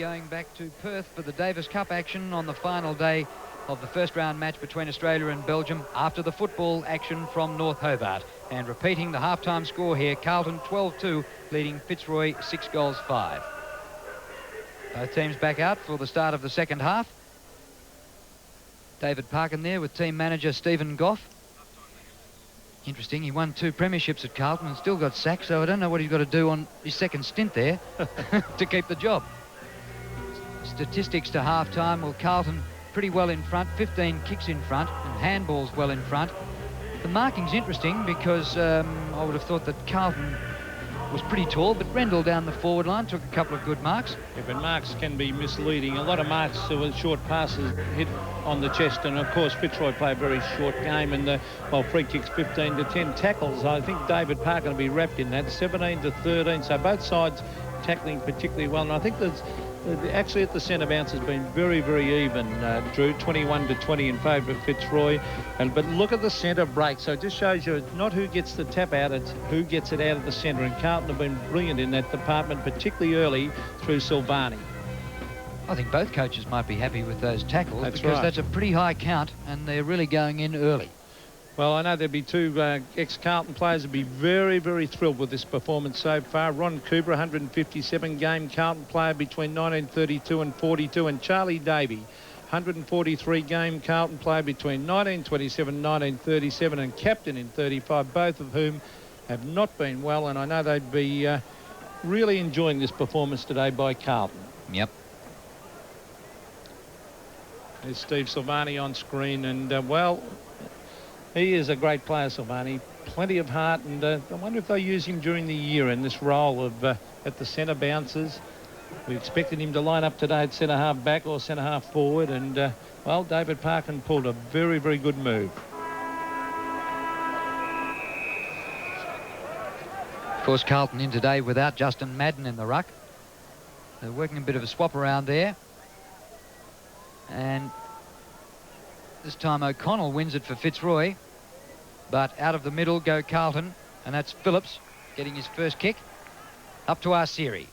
going back to Perth for the Davis Cup action on the final day of the first round match between Australia and Belgium after the football action from North Hobart. And repeating the half-time score here, Carlton 12-2, leading Fitzroy 6-5. Both teams back out for the start of the second half. David Parkin there with team manager Stephen Goff. Interesting, he won 2 premierships at Carlton and still got sacked, so I don't know what he's got to do on his second stint there to keep the job. Statistics to half-time, well, Carlton pretty well in front, 15 kicks in front, and handballs well in front. The marking's interesting because I would have thought that Carlton was pretty tall, but Rendell down the forward line took a couple of good marks. Yeah, but marks can be misleading. A lot of marks with short passes hit on the chest, and of course Fitzroy played a very short game, and free kicks 15 to 10 tackles. I think David Parker will be wrapped in that, 17 to 13. So both sides tackling particularly well, and I think there's actually at the centre bounce has been very, very even, Drew, 21 to 20 in favour of Fitzroy. But look at the centre break. So it just shows you it's not who gets the tap out, it's who gets it out of the centre. And Carlton have been brilliant in that department, particularly early through Silvani. I think both coaches might be happy with those tackles because right. That's a pretty high count and they're really going in early. Well, I know there'd be 2 ex-Carlton players would be very, very thrilled with this performance so far. Ron Cooper, 157 game Carlton player between 1932 and 42, and Charlie Davey, 143 game Carlton player between 1927 and 1937, and captain in 35, both of whom have not been well, and I know they'd be really enjoying this performance today by Carlton. Yep. There's Steve Silvani on screen, and well, he is a great player, Silvani. Plenty of heart, and I wonder if they use him during the year in this role of at the centre bounces. We expected him to line up today at centre half back or centre half forward, and well, David Parkin pulled a very, very good move. Of course, Carlton in today without Justin Madden in the ruck. They're working a bit of a swap around there, and this time O'Connell wins it for Fitzroy, but out of the middle go Carlton, and that's Phillips getting his first kick. Up to Arceri.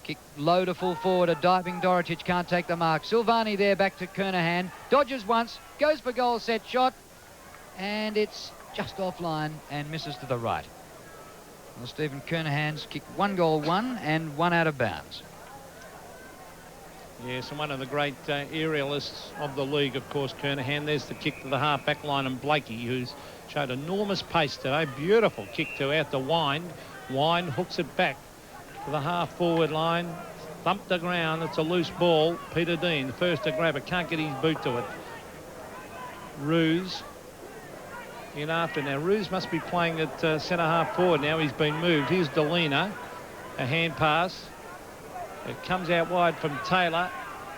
Kick low to full forward, a diving Dorotich can't take the mark. Silvani there back to Kernahan, dodges once, goes for goal, set shot, and it's just offline and misses to the right. Well, Stephen Kernahan's kicked 1 goal, 1 and 1 out of bounds. Yes, and one of the great aerialists of the league, of course, Kernahan. There's the kick to the half-back line, and Blakey, who's showed enormous pace today. Beautiful kick to out to Wind. Wind hooks it back to the half-forward line. Thumped the ground. It's a loose ball. Peter Dean, the first to grab it. Can't get his boot to it. Ruse in after. Now, Ruse must be playing at centre-half forward now. He's been moved. Here's Delina. A hand pass. It comes out wide from Taylor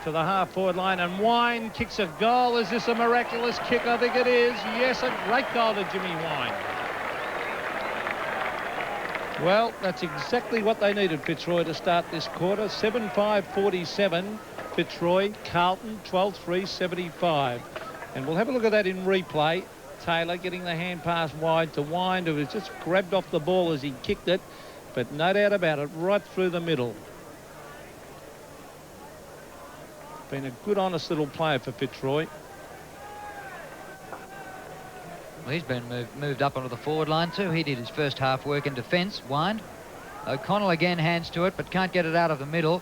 to the half-forward line, and Wine kicks a goal. Is this a miraculous kick? I think it is. Yes, a great goal to Jimmy Wine. Well, that's exactly what they needed, Fitzroy, to start this quarter. 7-5-47, Fitzroy. Carlton, 12-3-75. And we'll have a look at that in replay. Taylor getting the hand pass wide to Wine, who has just grabbed off the ball as he kicked it, but no doubt about it, right through the middle. Been a good, honest little player for Fitzroy. Well, he's been moved up onto the forward line too. He did his first half work in defence. Wind. O'Connell again hands to it, but can't get it out of the middle.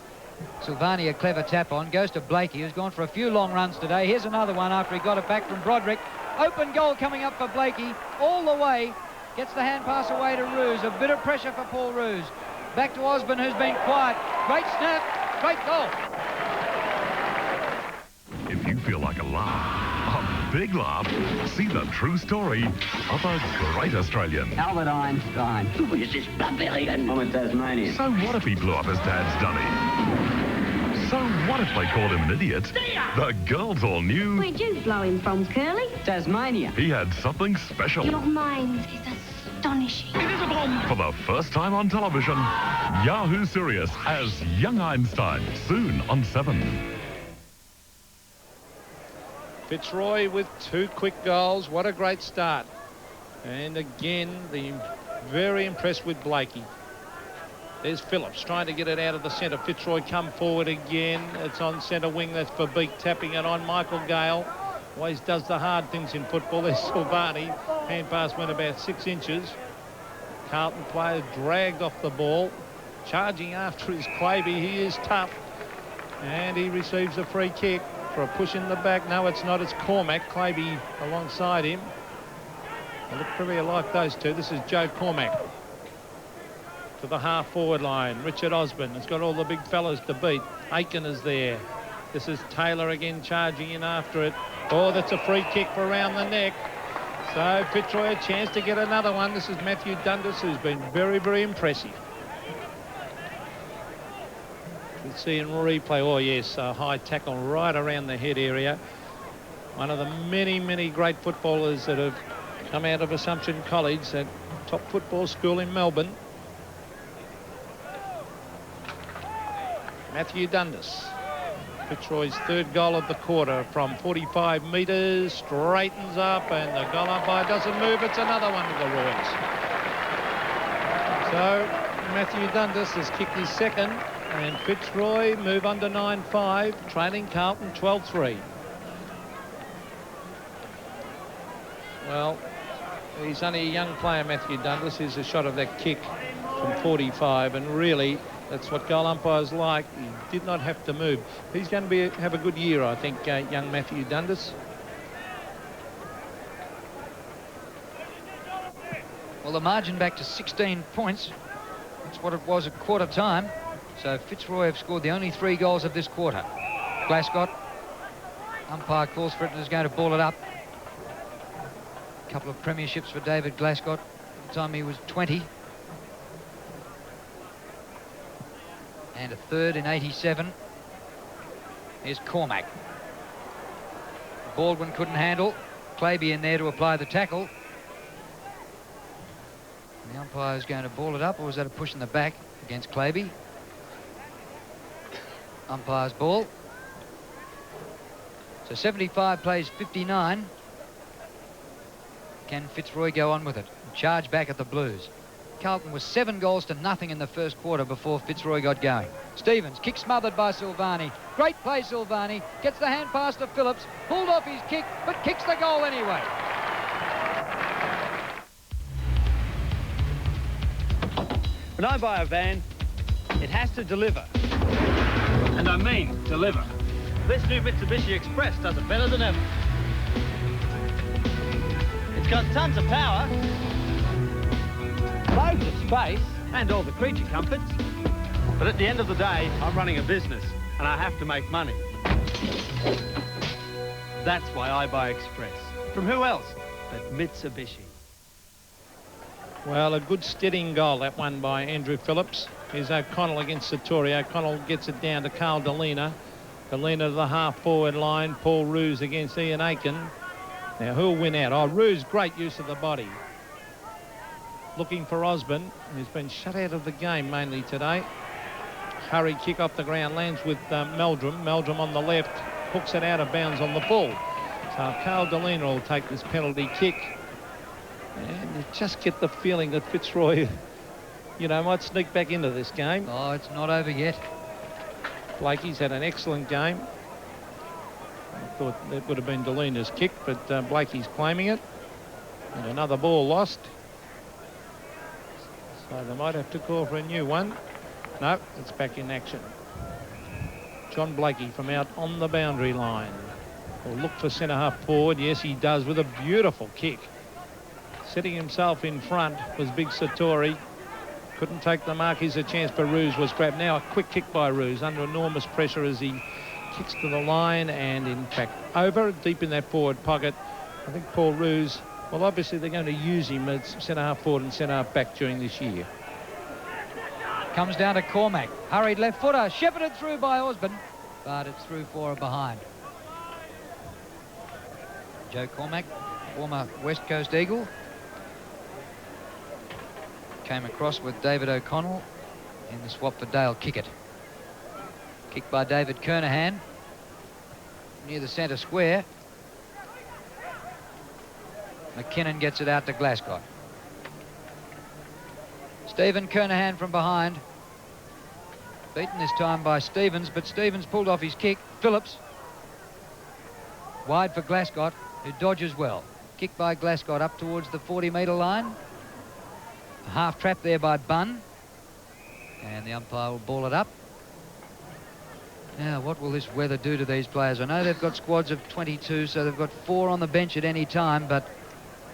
Silvani a clever tap on. Goes to Blakey, who's gone for a few long runs today. Here's another one after he got it back from Broderick. Open goal coming up for Blakey. All the way. Gets the hand pass away to Ruse. A bit of pressure for Paul Ruse. Back to Osborne, who's been quiet. Great snap. Great goal. If you feel like a laugh, a big laugh, see the true story of a great Australian. Albert Einstein. Who is this barbarian? I'm a Tasmanian. So what if he blew up his dad's dummy? So what if they called him an idiot? The girls all knew. Where'd you blow him from, Curly? Tasmania. He had something special. Your mind is astonishing. It is a bomb. For the first time on television, Yahoo Serious as Young Einstein, soon on 7. Fitzroy with 2 quick goals. What a great start. And again, very impressed with Blakey. There's Phillips trying to get it out of the centre. Fitzroy come forward again. It's on centre wing. That's for Beak, tapping it on. Michael Gale always does the hard things in football. There's Silvani. Hand pass went about 6 inches. Carlton player dragged off the ball. Charging after is Claby. He is tough. And he receives a free kick for a push in the back. No, it's not. It's Cormac. Claby alongside him. They look pretty alike, those two. This is Joe Cormac. To the half-forward line. Richard Osborne has got all the big fellas to beat. Aiken is there. This is Taylor again charging in after it. Oh, that's a free kick for around the neck. So Fitzroy a chance to get another one. This is Matthew Dundas, who's been very, very impressive. You can see in replay, oh yes, a high tackle right around the head area. One of the many, many great footballers that have come out of Assumption College, that top football school in Melbourne. Matthew Dundas. Fitzroy's third goal of the quarter from 45 metres, straightens up, and the goal umpire doesn't move. It's another one to the Royals. So Matthew Dundas has kicked his second, and Fitzroy move under 9-5, trailing Carlton 12-3. Well, he's only a young player, Matthew Dundas. Here's a shot of that kick from 45, and really that's what goal umpires like. He did not have to move. He's going to have a good year, I think, young Matthew Dundas. Well, the margin back to 16 points. That's what it was at quarter time. So Fitzroy have scored the only 3 goals of this quarter. Glascott, umpire calls for it and is going to ball it up. A couple of premierships for David Glascott. At the time he was 20. And a third in 87. Here's Cormac. Baldwin couldn't handle. Claby in there to apply the tackle. And the umpire is going to ball it up, or was that a push in the back against Claby? Umpire's ball. So 75 plays 59. Can Fitzroy go on with it? Charge back at the Blues. Carlton was 7-0 in the first quarter before Fitzroy got going. Stevens, kick smothered by Silvani. Great play, Silvani. Gets the hand pass to Phillips. Pulled off his kick, but kicks the goal anyway. When I buy a van, it has to deliver. And I mean deliver. This new Mitsubishi Express does it better than ever. It's got tons of power, loads of space, and all the creature comforts. But at the end of the day, I'm running a business, and I have to make money. That's why I buy Express. From who else but Mitsubishi? Well, a good steadying goal, that one by Andrew Phillips. Here's O'Connell against Satori. O'Connell gets it down to Carl Delena. Delena to the half-forward line. Paul Roos against Ian Aiken. Now, who'll win out? Oh, Roos, great use of the body. Looking for Osborne, who's been shut out of the game mainly today. Hurry kick off the ground, lands with Meldrum. Meldrum on the left, hooks it out of bounds on the full. So Carl Delena will take this penalty kick. And you just get the feeling that Fitzroy, you know, might sneak back into this game. Oh, it's not over yet. Blakey's had an excellent game. I thought that would have been Delena's kick, but Blakey's claiming it. And another ball lost. So they might have to call for a new one. No, it's back in action. John Blakey from out on the boundary line. Will look for centre half forward. Yes, he does, with a beautiful kick. Setting himself in front was Big Satori. Couldn't take the mark. Here's a chance, but Roos was grabbed. Now a quick kick by Roos under enormous pressure as he kicks to the line, and in fact over deep in that forward pocket. I think Paul Roos, well, obviously they're going to use him as centre half forward and centre half back during this year. Comes down to Cormac. Hurried left footer. Shepherded through by Osborne, but it's through for a behind. Joe Cormac, former West Coast Eagle. Came across with David O'Connell in the swap for Dale Kickett. Kicked by David Kernahan near the centre square. McKinnon gets it out to Glascott. Stephen Kernahan from behind. Beaten this time by Stevens, but Stevens pulled off his kick. Phillips. Wide for Glasgow, who dodges well. Kick by Glasgow up towards the 40-metre line. A half trap there by Bunn. And the umpire will ball it up. Now, what will this weather do to these players? I know they've got squads of 22, so they've got 4 on the bench at any time, but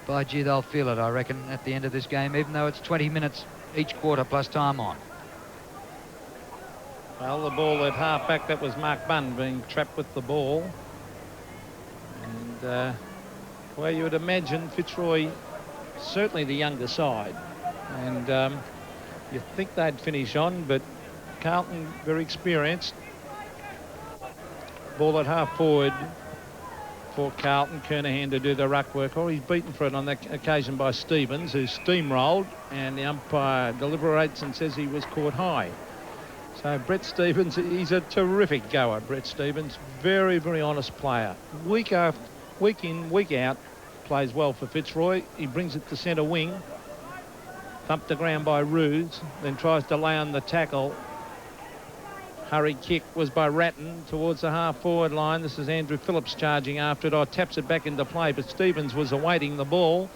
by gee, they'll feel it, I reckon, at the end of this game, even though it's 20 minutes each quarter plus time on. Well, the ball at half-back, that was Mark Bunn being trapped with the ball. And, well, you would imagine Fitzroy, certainly the younger side. And you think they'd finish on, but Carlton, very experienced. Ball at half-forward for Carlton. Kernahan to do the ruck work. Oh, he's beaten for it on that occasion by Stevens, who steamrolled, and the umpire deliberates and says he was caught high. So Brett Stevens, he's a terrific goer, Brett Stevens. Very, very honest player. Week in, week out, plays well for Fitzroy. He brings it to centre wing. Thumped the ground by Ruse, then tries to lay on the tackle. Hurry kick was by Ratton towards the half-forward line. This is Andrew Phillips charging after it. Oh, taps it back into play, but Stevens was awaiting the ball.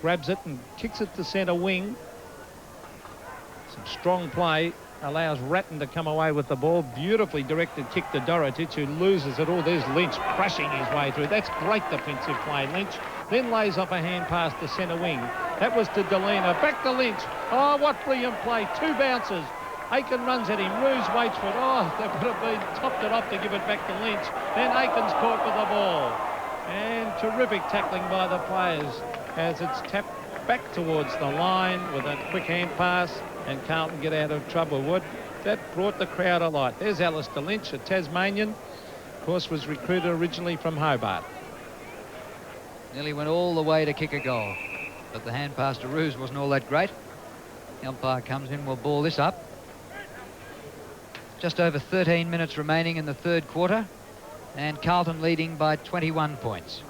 Grabs it and kicks it to centre wing. Some strong play. Allows Ratton to come away with the ball. Beautifully directed kick to Dorotic, who loses it all. There's Lynch crashing his way through. That's great defensive play, Lynch. Then lays off a hand pass to centre wing. That was to Delena. Back to Lynch. Oh, what brilliant play. 2 bounces. Aiken runs at him. Ruse waits for it. Oh, they would have been topped it off to give it back to Lynch. Then Aiken's caught with the ball. And terrific tackling by the players as it's tapped back towards the line with a quick hand pass, and Carlton get out of trouble. That brought the crowd alight. There's Alistair Lynch, a Tasmanian. Of course, was recruited originally from Hobart. Nearly went all the way to kick a goal, but the hand pass to Ruse wasn't all that great. The umpire comes in, will ball this up. Just over 13 minutes remaining in the third quarter, and Carlton leading by 21 points.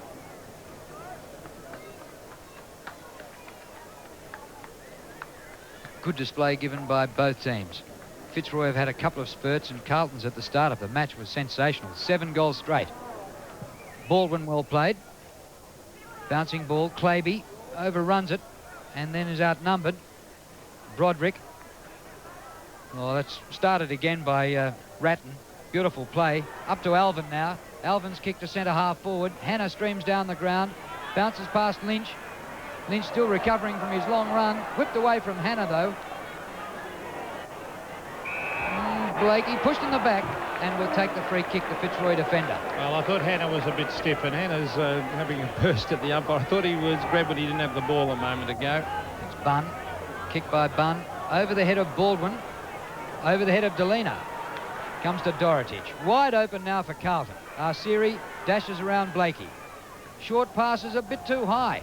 Good display given by both teams. Fitzroy have had a couple of spurts, and Carlton's at the start of the match was sensational. 7 goals straight. Baldwin well played. Bouncing ball. Claby overruns it and then is outnumbered. Broderick. Oh, that's started again by Ratton. Beautiful play. Up to Alvin now. Alvin's kick to centre half forward. Hannah streams down the ground. Bounces past Lynch. Lynch still recovering from his long run. Whipped away from Hannah, though. Blakey pushed in the back and will take the free kick, the Fitzroy defender. Well, I thought Hannah was a bit stiff, and Hannah's having a burst at the umpire. I thought he was grabbed, but he didn't have the ball a moment ago. It's Bunn. Kick by Bunn. Over the head of Baldwin. Over the head of Delena. Comes to Dorotic. Wide open now for Carlton. Arsiri dashes around Blakey. Short passes a bit too high.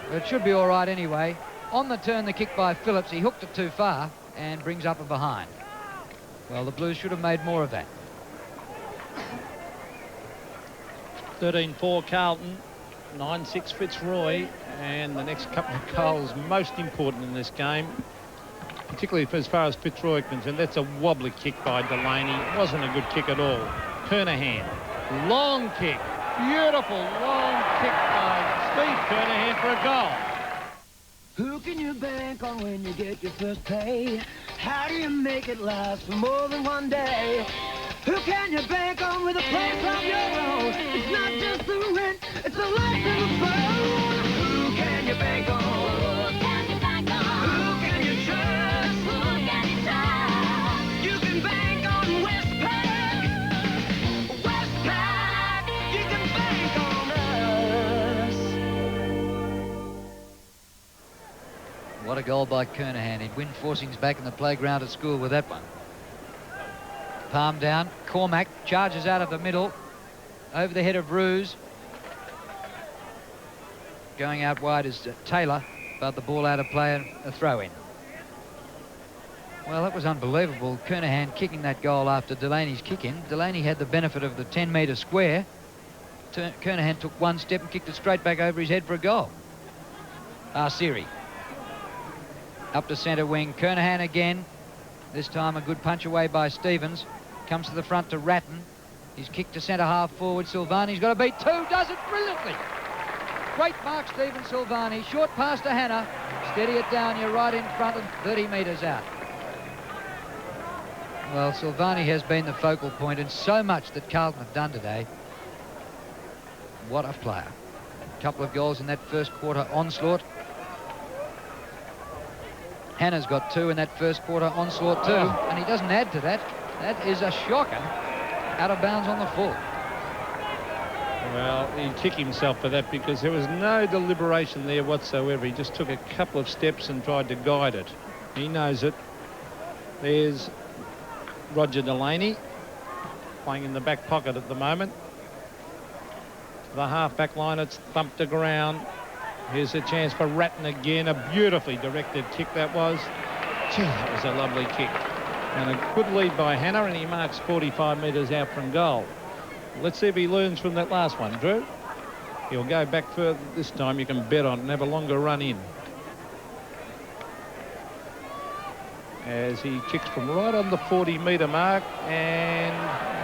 But it should be all right anyway. On the turn, the kick by Phillips. He hooked it too far and brings up a behind. Well, the Blues should have made more of that. 13-4 Carlton, 9-6 Fitzroy, and the next couple of goals most important in this game, particularly as far as Fitzroy is concerned. That's a wobbly kick by Delaney. It wasn't a good kick at all. Kernahan, long kick, beautiful long kick by Steve Kernahan for a goal. Who can you bank on when you get your first pay? How do you make it last for more than one day? Who can you bank on with a place of your own? It's not just the rent, it's the life in the phone. Who can you bank on? Who can you bank on? Who can you trust? Who can you trust? You can bank on Westpac. Westpac, you can bank on us. What a goal by Kernahan. He'd win Forcings back in the playground at school with that one. Palm down. Cormac charges out of the middle. Over the head of Ruse. Going out wide is Taylor, but the ball out of play and a throw in. Well, that was unbelievable. Kernahan kicking that goal after Delaney's kick in. Delaney had the benefit of the 10-metre square. Kernahan took one step and kicked it straight back over his head for a goal. Arsiri. Up to centre wing. Kernahan again. This time a good punch away by Stevens. Comes to the front to Ratton. He's kicked to centre half forward. Silvani's got to beat two. Does it brilliantly. Great mark, Stephen Silvani. Short pass to Hannah. Steady it down. You're right in front and 30 metres out. Well, Silvani has been the focal point in so much that Carlton have done today. What a player. A couple of goals in that first quarter onslaught. Hannah's got 2 in that first quarter onslaught too, and he doesn't add to that. That is a shocker. Out of bounds on the full. Well, he'd kick himself for that because there was no deliberation there whatsoever. He just took a couple of steps and tried to guide it. He knows it. There's Roger Delaney playing in the back pocket at the moment. The half-back line, it's thumped to ground. Here's a chance for Ratton again. A beautifully directed kick that was. Gee, that was a lovely kick. And a good lead by Hannah, and he marks 45 metres out from goal. Let's see if he learns from that last one, Drew. He'll go back further this time. You can bet on and have a longer run in. As he kicks from right on the 40-metre mark, and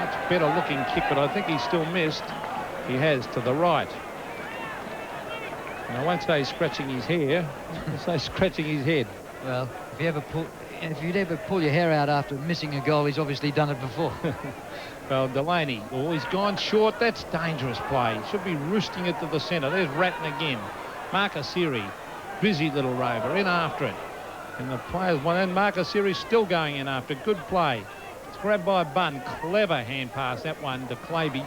much better looking kick, but I think he's still missed. He has to the right. And I won't say scratching his hair, I'll say scratching his head. Well, if you'd ever pull your hair out after missing a goal, he's obviously done it before. Well, Delaney, he's gone short. That's dangerous play. Should be roosting it to the centre. There's Ratton again. Marcus Siri, busy little rover, in after it. And the players, and Marcus Siri's still going in after it. Good play. It's grabbed by Bunn. Clever hand pass, that one to Clavey.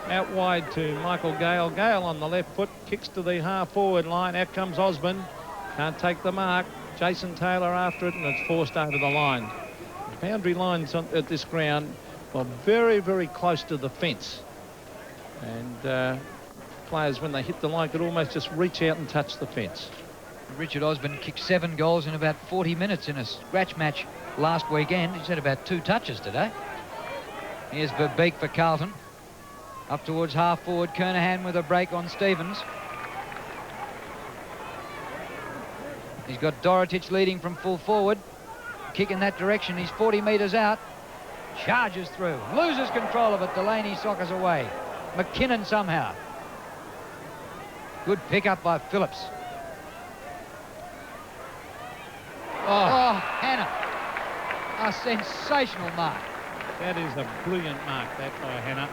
Out wide to Michael Gale. Gale on the left foot, kicks to the half-forward line. Out comes Osborne. Can't take the mark. Jason Taylor after it, and it's forced over the line. The boundary lines at this ground are very, very close to the fence. And players, when they hit the line, could almost just reach out and touch the fence. Richard Osborne kicked 7 goals in about 40 minutes in a scratch match last weekend. He's had about 2 touches today. Here's Verbeek for Carlton. Up towards half forward, Kernahan with a break on Stevens. He's got Dorotich leading from full forward. Kick in that direction. He's 40 metres out. Charges through. Loses control of it. Delaney soccers away. McKinnon somehow. Good pick up by Phillips. Oh, Hannah. A sensational mark. That is a brilliant mark, that by Hannah.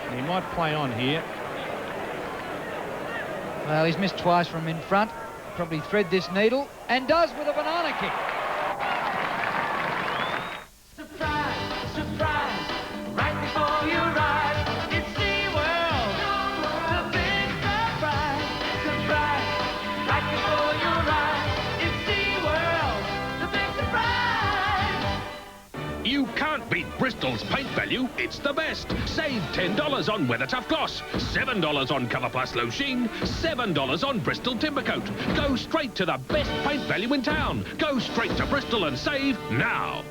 And he might play on here. Well, he's missed twice from in front. Probably thread this needle, and does with a banana kick. Surprise, surprise, right before your eyes, it's SeaWorld, the big surprise, surprise, right before your eyes, it's SeaWorld, the big surprise. You can't beat Bristol's paint value. It's the best. Save $10 on Weather Tough Gloss, $7 on Cover Plus Low Sheen, $7 on Bristol Timbercoat. Go straight to the best paint value in town. Go straight to Bristol and save now.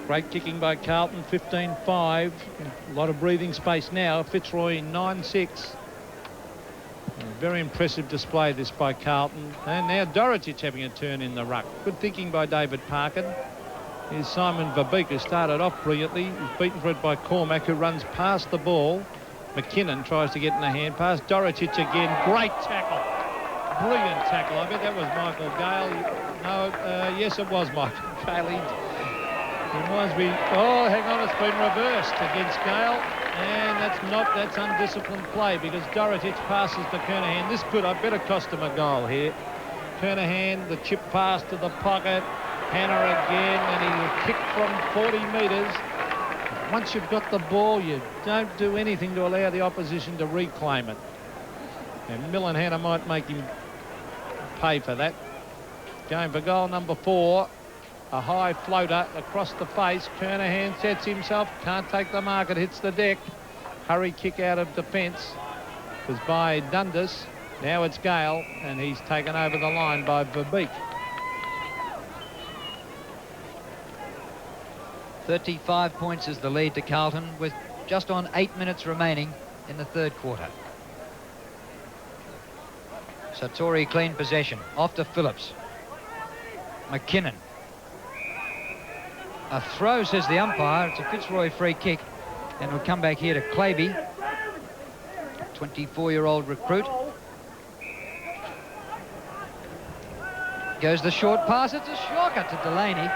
Great kicking by Carlton, 15-5. A lot of breathing space now. Fitzroy 9-6. Very impressive display this by Carlton. And now Dorotich having a turn in the ruck. Good thinking by David Parkin. Here's Simon Verbeek, who started off brilliantly. He's beaten for it by Cormac, who runs past the ball. McKinnon tries to get in the hand pass. Dorotich again. Great tackle. Brilliant tackle. I bet that was Michael Gale. No, yes, it was Michael Gale. He reminds me, oh, hang on, it's been reversed against Gale. And that's undisciplined play because Dorotich passes to Kernahan. This could, I better cost him a goal here. Kernahan, the chip pass to the pocket. Hannah again, and he will kick from 40 metres. Once you've got the ball, you don't do anything to allow the opposition to reclaim it. And Millen Hannah might make him pay for that. Going for goal number 4. A high floater across the face. Kernahan sets himself. Can't take the mark. It hits the deck. Hurry kick out of defence. It was by Dundas. Now it's Gale, and he's taken over the line by Verbeek. 35 points is the lead to Carlton with just on 8 minutes remaining in the third quarter. Satori clean possession. Off to Phillips. McKinnon A throw, says the umpire. It's a Fitzroy free kick. And we'll come back here to Claby, 24-year-old recruit. Goes the short pass. It's a shocker to Delaney.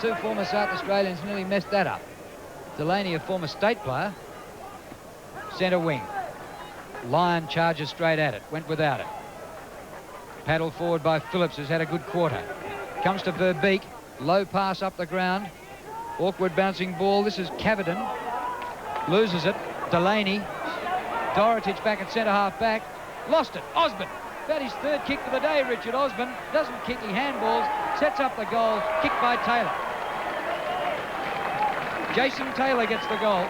The two former South Australians nearly messed that up. Delaney, a former state player. Centre wing. Lyon charges straight at it. Went without it. Paddled forward by Phillips, who's had a good quarter. Comes to Verbeek. Low pass up the ground. Awkward bouncing ball. This is Cavidan. Loses it. Delaney. Dorotage back at centre half back. Lost it. Osborne. About his third kick for the day, Richard Osborne. Doesn't kick, he handballs. Sets up the goal. Kicked by Taylor. Jason Taylor gets the goal.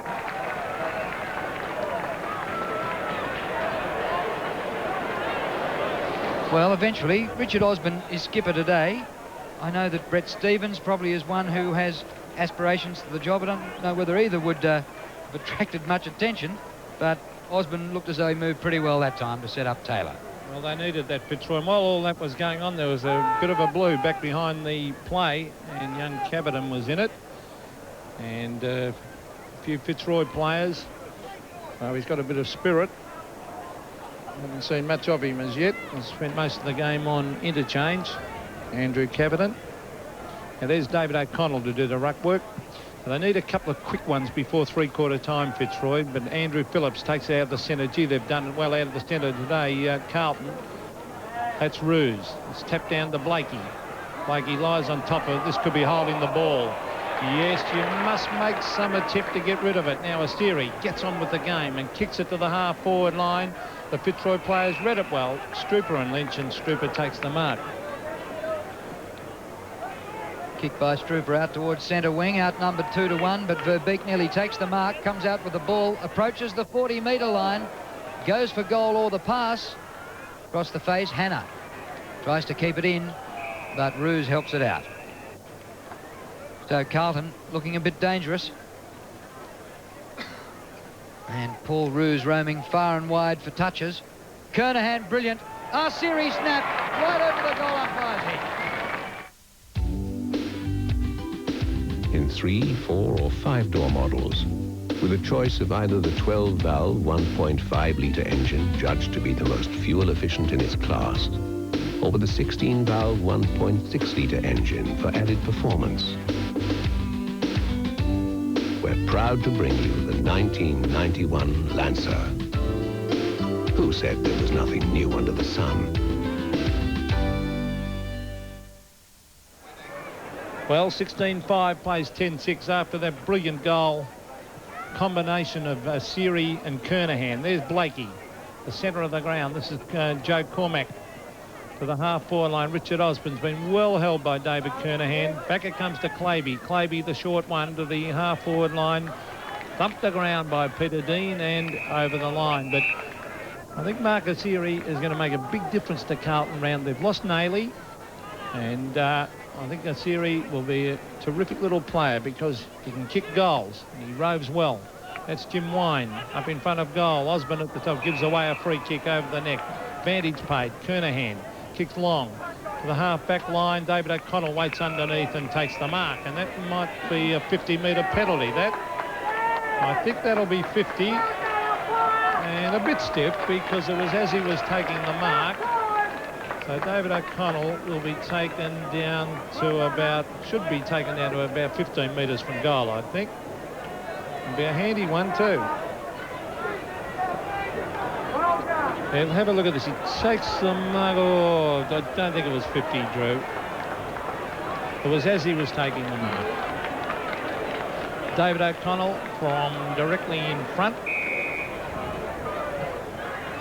Well, eventually, Richard Osborne is skipper today. I know that Brett Stevens probably is one who has aspirations to the job. I don't know whether either would have attracted much attention, but Osborne looked as though he moved pretty well that time to set up Taylor. Well, they needed that, Fitzroy. And while all that was going on, there was a bit of a blue back behind the play, and young Cavidan was in it. And a few Fitzroy players. He's got a bit of spirit. Haven't seen much of him as yet. He's spent most of the game on interchange. Andrew Cavidan. And there's David O'Connell to do the ruck work. They need a couple of quick ones before three-quarter time, Fitzroy. But Andrew Phillips takes it out of the centre. Gee, they've done it well out of the centre today. Carlton. That's Ruse. It's tapped down to Blakey. Blakey lies on top of it. This could be holding the ball. Yes, you must make some attempt to get rid of it. Now Asiri gets on with the game and kicks it to the half-forward line. The Fitzroy players read it well. Strooper and Lynch, and Strooper takes the mark. Kick by Strooper out towards centre wing, outnumbered 2-1, but Verbeek nearly takes the mark, comes out with the ball, approaches the 40-metre line, goes for goal or the pass. Across the face, Hannah tries to keep it in, but Ruse helps it out. So Carlton looking a bit dangerous. And Paul Ruse roaming far and wide for touches. Kernahan, brilliant. Asiri snap right over the goal umpire's head. In 3-, 4- or 5-door models, with a choice of either the 12-valve 1.5-litre engine judged to be the most fuel efficient in its class, or with a 16-valve 1.6-litre engine for added performance. We're proud to bring you the 1991 Lancer. Who said there was nothing new under the sun? Well, 16-5 plays 10-6 after that brilliant goal. Combination of Asiri and Kernahan. There's Blakey, the centre of the ground. This is Joe Cormack to the half-forward line. Richard Osborne's been well held by David Kernahan. Back it comes to Claby. Claby, the short one, to the half-forward line. Thumped the ground by Peter Dean and over the line. But I think Mark Asiri is going to make a big difference to Carlton round. They've lost Nailey, and I think Asiri will be a terrific little player because he can kick goals. He roves well. That's Jim Wine up in front of goal. Osborne at the top gives away a free kick over the neck. Vantage paid. Kernahan kicks long to the half-back line. David O'Connell waits underneath and takes the mark. And that might be a 50-metre penalty. I think that'll be 50. And a bit stiff because it was as he was taking the mark. So David O'Connell will be taken down to about, should be taken down to about 15 metres from goal, I think. It'll be a handy one too. And have a look at this. He takes the mark. Oh, I don't think it was 50, Drew. It was as he was taking the mark. David O'Connell from directly in front.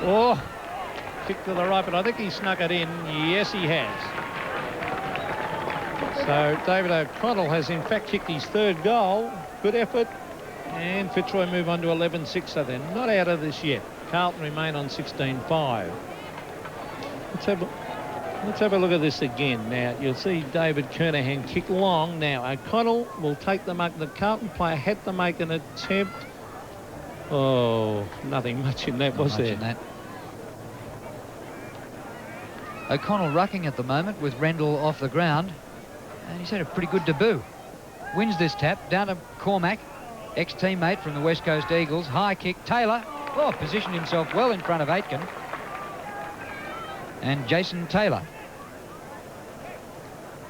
Oh, kick to the right, but I think he snuck it in. Yes, he has. So David O'Connell has in fact kicked his third goal. Good effort. And Fitzroy move on to 11-6, so they're not out of this yet. Carlton remain on 16-5. Let's have a look at this again. Now, you'll see David Kernahan kick long. Now, O'Connell will take the mark. The Carlton player had to make an attempt. Oh, nothing much in that, was there? O'Connell rucking at the moment with Rendell off the ground. And he's had a pretty good debut. wins this tap. Down to Cormac, ex-teammate from the West Coast Eagles. High kick. Taylor, positioned himself well in front of Aitken. And Jason Taylor,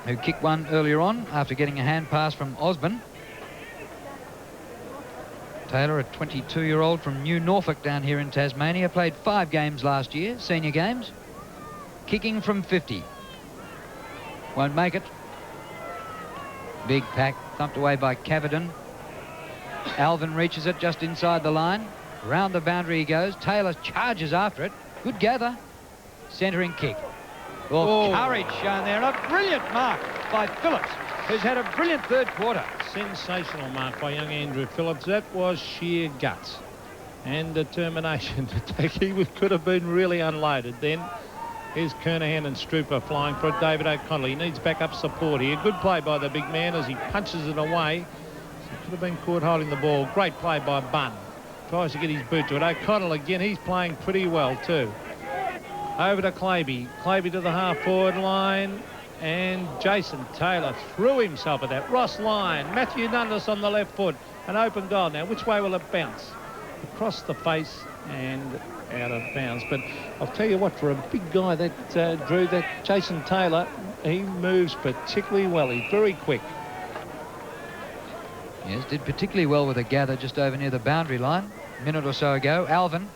who kicked one earlier on after getting a hand pass from Osborne. Taylor, a 22-year-old from New Norfolk down here in Tasmania, played 5 games last year, senior games. Kicking from 50. Won't make it. Big pack, thumped away by Cavidan. Alvin reaches it just inside the line. Round the boundary he goes. Taylor charges after it. Good gather. Centering kick. Courage shown there. And a brilliant mark by Phillips, who's had a brilliant third quarter. Sensational mark by young Andrew Phillips. That was sheer guts and determination to take. He could have been really unloaded then. Here's Kernahan and Strooper flying for it. David O'Connell. He needs backup support here. Good play by the big man as he punches it away. So could have been caught holding the ball. Great play by Bunn. Tries to get his boot to it. O'Connell again. He's playing pretty well too. Over to Claby. Claby to the half-forward line. And Jason Taylor threw himself at that. Ross Lyon. Matthew Nundas on the left foot. An open goal now. Which way will it bounce? Across the face and out of bounds. But I'll tell you what, for a big guy that Drew, that Jason Taylor, he moves particularly well. He's very quick. Yes, did particularly well with a gather just over near the boundary line. A minute or so ago. Alvin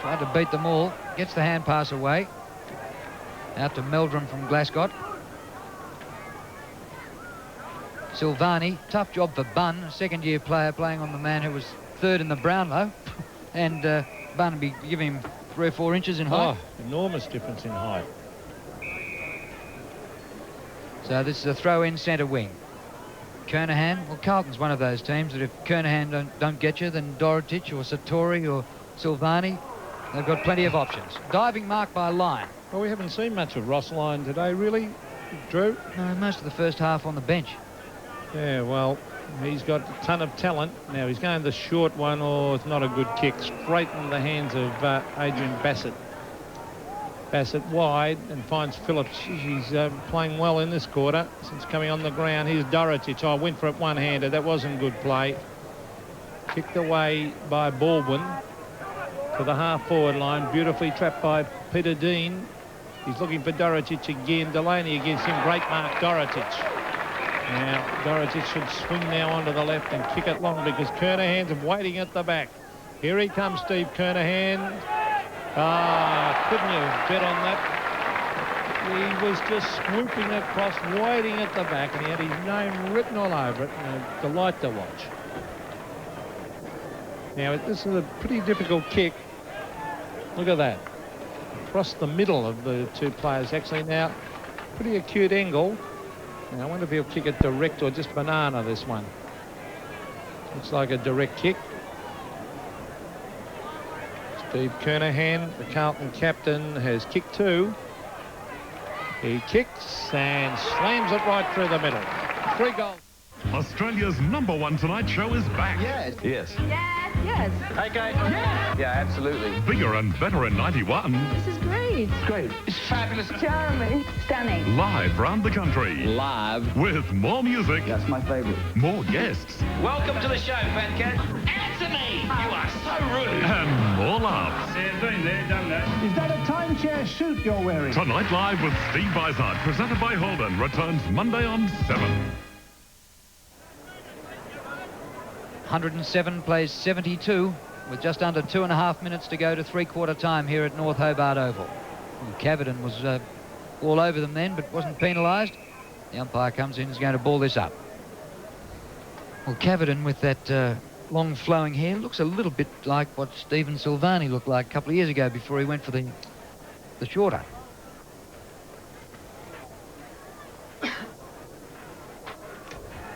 tried to beat them all. Gets the hand pass away. Out to Meldrum from Glasgow. Silvani, tough job for Bunn, a second-year player playing on the man who was third in the Brownlow. And Bunn will be giving him 3 or 4 inches in height. Enormous difference in height. So this is a throw-in centre wing. Kernahan, well, Carlton's one of those teams that if Kernahan don't get you, then Dorotich or Satori or Silvani, they've got plenty of options. Diving mark by Lyon. Well, we haven't seen much of Ross Lyon today, really, Drew. No, most of the first half on the bench. Yeah, well, he's got a ton of talent. Now, he's going the short one, it's not a good kick. Straight in the hands of Adrian Bassett. Bassett wide and finds Phillips. He's playing well in this quarter since coming on the ground. Here's Dorotich. Went for it one-handed. That wasn't good play. Kicked away by Baldwin to the half-forward line. Beautifully trapped by Peter Dean. He's looking for Dorotich again. Delaney against him. Great mark, Dorotich. Now, Dorotich should swing now onto the left and kick it long because Kernahan's waiting at the back. Here he comes, Steve Kernahan. Couldn't you bet on that? He was just swooping across, waiting at the back, and he had his name written all over it. A delight to watch. Now, this is a pretty difficult kick. Look at that. Across the middle of the two players, actually. Now, pretty acute angle. Now, I wonder if he'll kick it direct or just banana, this one. Looks like a direct kick. Steve Kernahan, the Carlton captain, has kicked 2. He kicks and slams it right through the middle. 3 goals. Australia's #1 Tonight Show is back. Yes. Yes. Okay. Yeah, absolutely. Bigger and better in 91. This is great. Great. It's fabulous. Charming. Stunning. Live round the country. Live. With more music. That's my favorite. More guests. Welcome to the show, Fat Cat. Answer me! You are so rude. And more laughs. Been there, done that. Is that a timeshare suit you're wearing? Tonight Live with Steve Bizard, presented by Holden, returns Monday on 7. 107 plays 72 with just under 2.5 minutes to go to 3/4 time here at North Hobart Oval. And Cavidan was all over them then, but wasn't penalised. The umpire comes in and is going to ball this up. Well, Cavidan with that long flowing hair looks a little bit like what Stephen Silvani looked like a couple of years ago before he went for the shorter.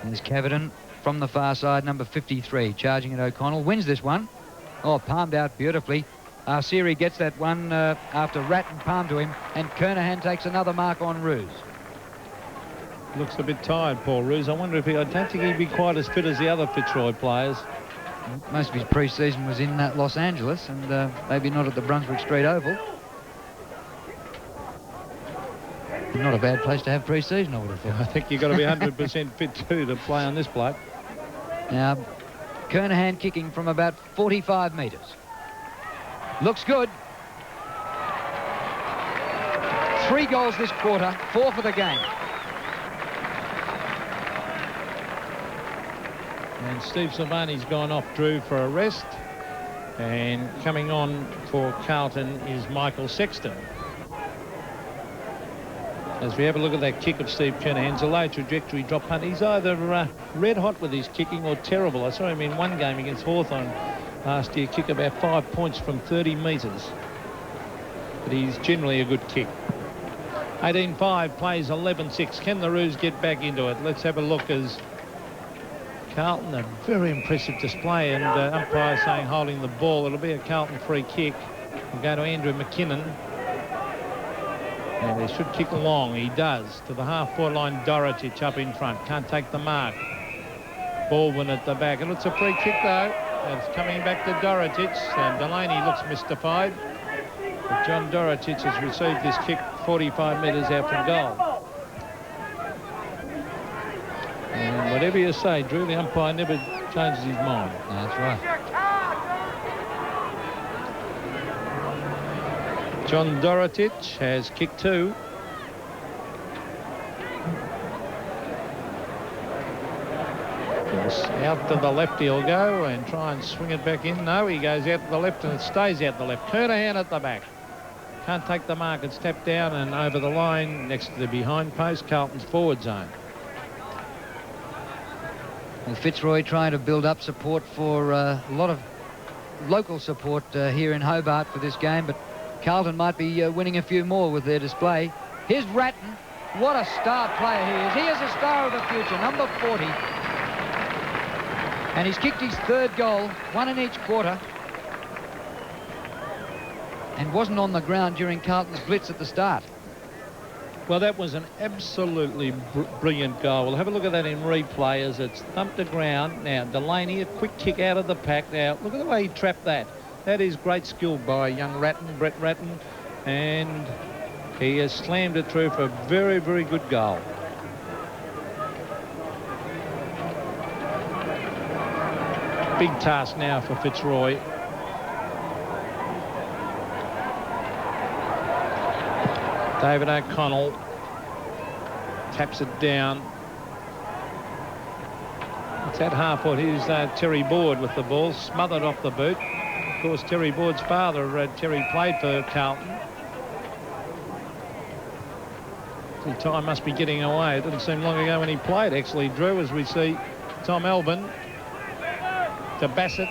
There's Cavidan from the far side, number 53, charging at O'Connell. Wins this one. Palmed out beautifully. Siri gets that one after Ratton palmed to him, and Kernahan takes another mark on Ruse. Looks a bit tired, Paul Ruse. I wonder if I don't think he'd be quite as fit as the other Fitzroy players. Most of his pre-season was in Los Angeles, and maybe not at the Brunswick Street Oval. not a bad place to have pre-season, I would have thought. I think you've got to be 100% fit too to play on this bloke. Now, Kernahan kicking from about 45 metres. Looks good. 3 goals this quarter, 4 for the game. And Steve Silvani's gone off Drew for a rest. And coming on for Carlton is Michael Sexton. As we have a look at that kick of Steve Kernahan's, a low trajectory drop punt. He's either red hot with his kicking or terrible. I saw him in one game against Hawthorn last year kick about 5 points from 30 metres. But he's generally a good kick. 18-5 plays 11-6. Can the Roos get back into it? Let's have a look as Carlton, a very impressive display, and umpire saying holding the ball. It'll be a Carlton free kick. We'll go to Andrew McKinnon. And he should kick long. He does. To the half-forward line, Dorotich up in front. Can't take the mark. Baldwin at the back. And it's a free kick, though. It's coming back to Dorotich. And Delaney looks mystified. But John Dorotich has received this kick 45 metres out from goal. And whatever you say, Drew, the umpire never changes his mind. That's right. John Dorotich has kicked 2. Out to the left he'll go and try and swing it back in. No, he goes out to the left and it stays out the left. Kernahan at the back. Can't take the mark. It's tapped down and over the line next to the behind post, Carlton's forward zone. Well, Fitzroy trying to build up support for a lot of local support here in Hobart for this game, but Carlton might be winning a few more with their display. Here's Ratton. What a star player he is. He is a star of the future, number 40. And he's kicked his 3rd goal, 1 in each quarter. And wasn't on the ground during Carlton's blitz at the start. Well, that was an absolutely brilliant goal. We'll have a look at that in replay as it's thumped the ground. Now, Delaney, a quick kick out of the pack. Now, look at the way he trapped that. That is great skill by young Ratton, Brett Ratton. And he has slammed it through for a very, very good goal. Big task now for Fitzroy. David O'Connell taps it down. It's at half foot. Here's Terry Board with the ball, smothered off the boot. Of course, Terry Board's father, Terry, played for Carlton. The time must be getting away. It didn't seem long ago when he played, actually, Drew, as we see Tom Albin to Bassett.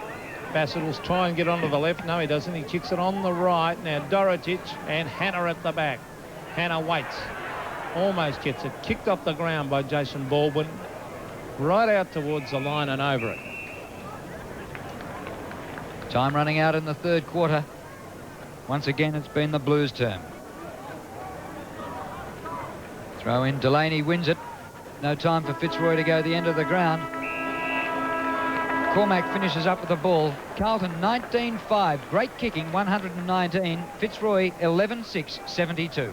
Bassett will try and get onto the left. No, he doesn't. He kicks it on the right. Now, Dorotich and Hannah at the back. Hannah waits. Almost gets it. Kicked off the ground by Jason Baldwin. Right out towards the line and over it. Time running out in the 3rd quarter. Once again, it's been the Blues' turn. Throw in. Delaney wins it. No time for Fitzroy to go the end of the ground. Cormac finishes up with the ball. Carlton 19-5. Great kicking, 119. Fitzroy 11-6, 72.